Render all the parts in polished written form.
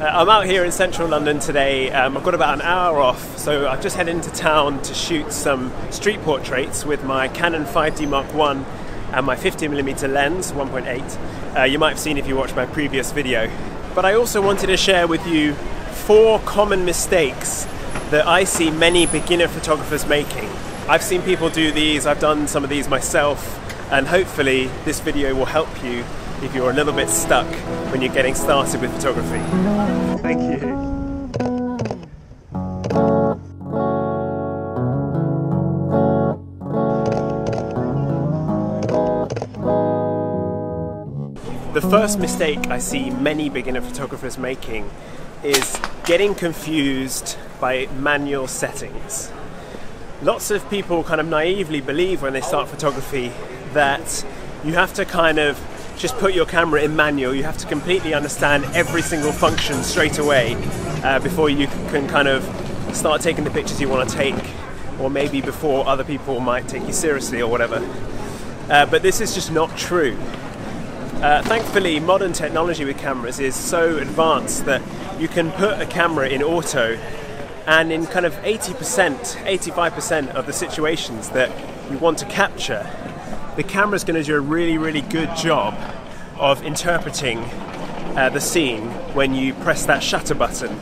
I'm out here in central London today. I've got about an hour off, so I've just headed into town to shoot some street portraits with my Canon 5D Mark I and my 50mm lens, 1.8. You might have seen if you watched my previous video. But I also wanted to share with you 4 common mistakes that I see many beginner photographers making. I've seen people do these, I've done some of these myself, and hopefully this video will help you if you're a little bit stuck when you're getting started with photography. Thank you. The first mistake I see many beginner photographers making is getting confused by manual settings. Lots of people kind of naively believe when they start photography that you have to kind of just put your camera in manual. You have to completely understand every single function straight away before you can kind of start taking the pictures you want to take, or maybe before other people might take you seriously or whatever. But this is just not true. Thankfully, modern technology with cameras is so advanced that you can put a camera in auto, and in kind of 80%, 85% of the situations that you want to capture, the camera is going to do a really good job of interpreting the scene when you press that shutter button.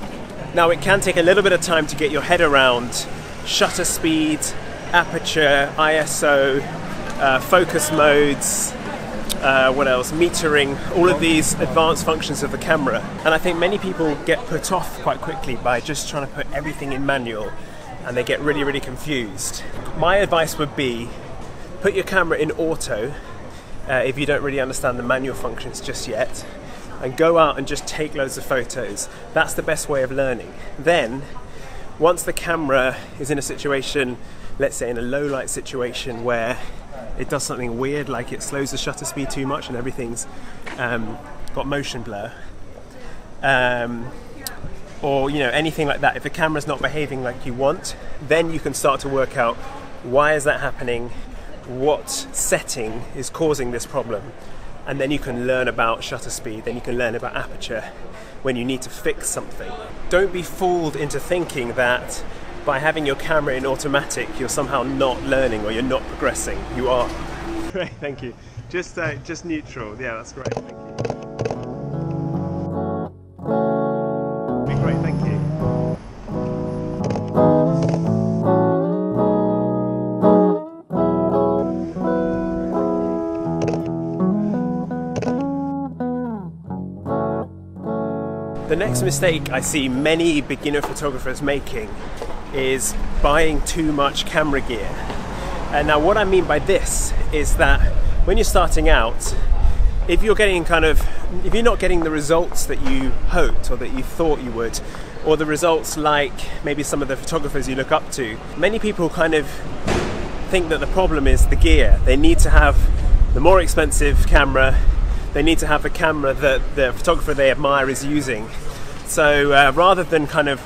Now, it can take a little bit of time to get your head around shutter speed, aperture, ISO, focus modes, what else, metering, all of these advanced functions of the camera. And I think many people get put off quite quickly by just trying to put everything in manual, and they get really confused. My advice would be, put your camera in auto if you don't really understand the manual functions just yet, and go out and just take loads of photos. That's the best way of learning. Then, once the camera is in a situation, let's say in a low light situation where it does something weird, like it slows the shutter speed too much and everything's got motion blur, or anything like that, if the camera's not behaving like you want, then you can start to work out why is that happening, what setting is causing this problem, and then you can learn about shutter speed, then you can learn about aperture when you need to fix something. Don't be fooled into thinking that by having your camera in automatic you're somehow not learning or you're not progressing. You are. Great, thank you. Just neutral. Yeah, that's great. Thank you. Great, thank you. The next mistake I see many beginner photographers making is buying too much camera gear. And now what I mean by this is that when you're starting out, if you're not getting the results that you hoped or that you thought you would, or the results like maybe some of the photographers you look up to, many people kind of think that the problem is the gear. They need to have the more expensive camera, they need to have the camera that the photographer they admire is using. So rather than kind of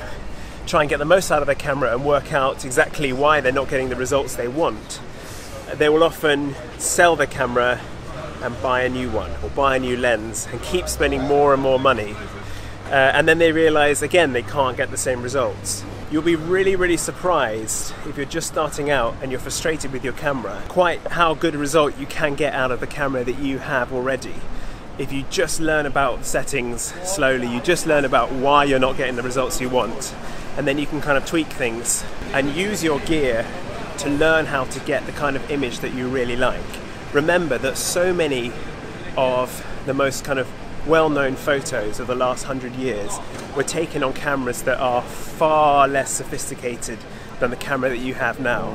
try and get the most out of their camera and work out exactly why they're not getting the results they want, they will often sell their camera and buy a new one or buy a new lens and keep spending more and more money. And then they realize again they can't get the same results. You'll be really surprised if you're just starting out and you're frustrated with your camera, quite how good a result you can get out of the camera that you have already. If you just learn about settings slowly, you just learn about why you're not getting the results you want, and then you can kind of tweak things and use your gear to learn how to get the kind of image that you really like. Remember that so many of the most kind of well-known photos of the last 100 years were taken on cameras that are far less sophisticated than the camera that you have now.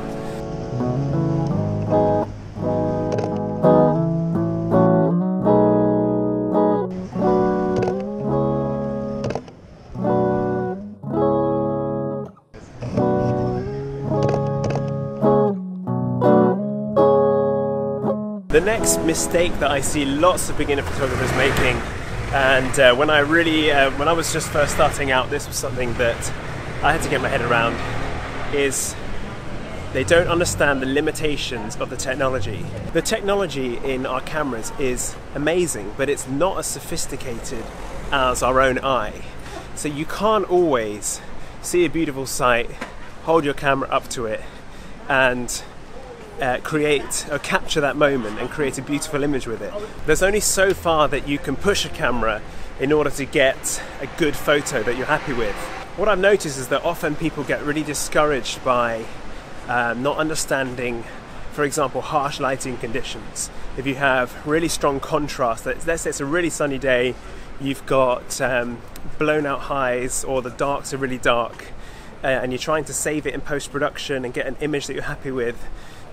The next mistake that I see lots of beginner photographers making, and when I was just first starting out, this was something that I had to get my head around, is they don't understand the limitations of the technology. The technology in our cameras is amazing, but it's not as sophisticated as our own eye. So you can't always see a beautiful sight, hold your camera up to it, and create or capture that moment and create a beautiful image with it. There's only so far that you can push a camera in order to get a good photo that you're happy with. What I've noticed is that often people get really discouraged by not understanding, for example, harsh lighting conditions. If you have really strong contrast, let's say it's a really sunny day, you've got blown out highs, or the darks are really dark, and you're trying to save it in post-production and get an image that you're happy with,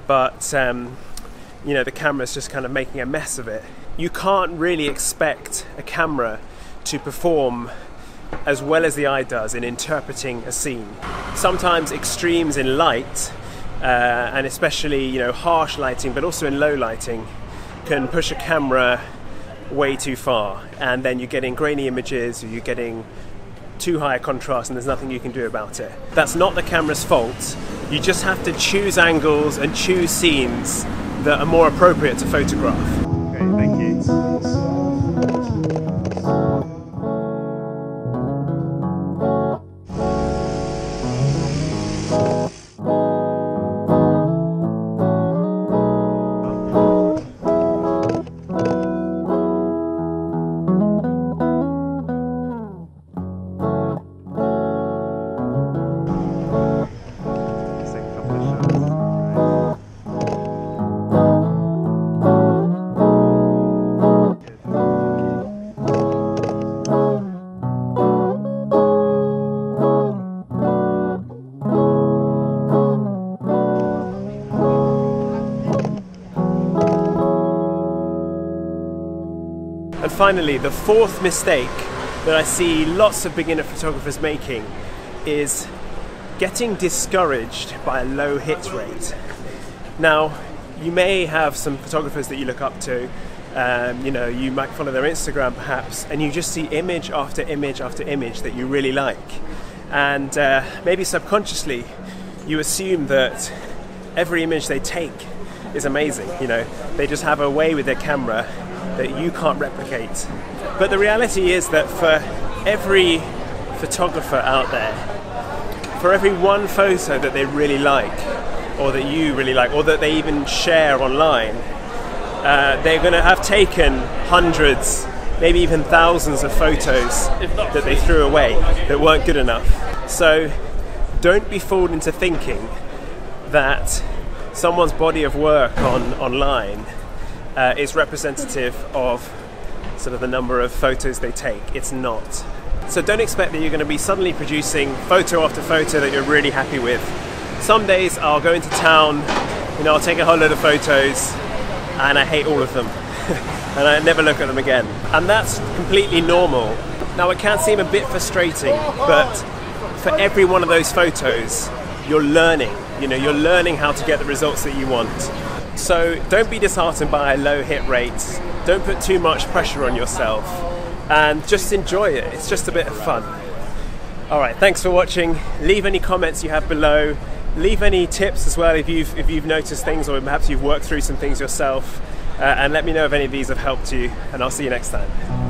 but you know, the camera's just kind of making a mess of it. You can't really expect a camera to perform as well as the eye does in interpreting a scene. Sometimes extremes in light, and especially, you know, harsh lighting, but also in low lighting, can push a camera way too far, and then you're getting grainy images, or you're getting too high a contrast, and there's nothing you can do about it. That's not the camera's fault. You just have to choose angles and choose scenes that are more appropriate to photograph. Okay, thank you. And finally, the fourth mistake that I see lots of beginner photographers making is getting discouraged by a low hit rate. Now, you may have some photographers that you look up to, you know, you might follow their Instagram perhaps, and you just see image after image after image that you really like. And maybe subconsciously, you assume that every image they take is amazing. You know, they just have a way with their camera that you can't replicate. But the reality is that for every photographer out there, for every one photo that they really like, or that you really like, or that they even share online, they're going to have taken hundreds, maybe even thousands of photos that they threw away that weren't good enough. So don't be fooled into thinking that someone's body of work online is representative of sort of the number of photos they take. It's not. So don't expect that you're going to be suddenly producing photo after photo that you're really happy with. Some days I'll go into town, you know, I'll take a whole load of photos and I hate all of them and I never look at them again. And that's completely normal. Now it can seem a bit frustrating, but for every one of those photos you're learning. You know, you're learning how to get the results that you want. So don't be disheartened by low hit rates, don't put too much pressure on yourself, and just enjoy it. It's just a bit of fun. Alright, thanks for watching. Leave any comments you have below, leave any tips as well if you've noticed things, or perhaps you've worked through some things yourself, and let me know if any of these have helped you, and I'll see you next time.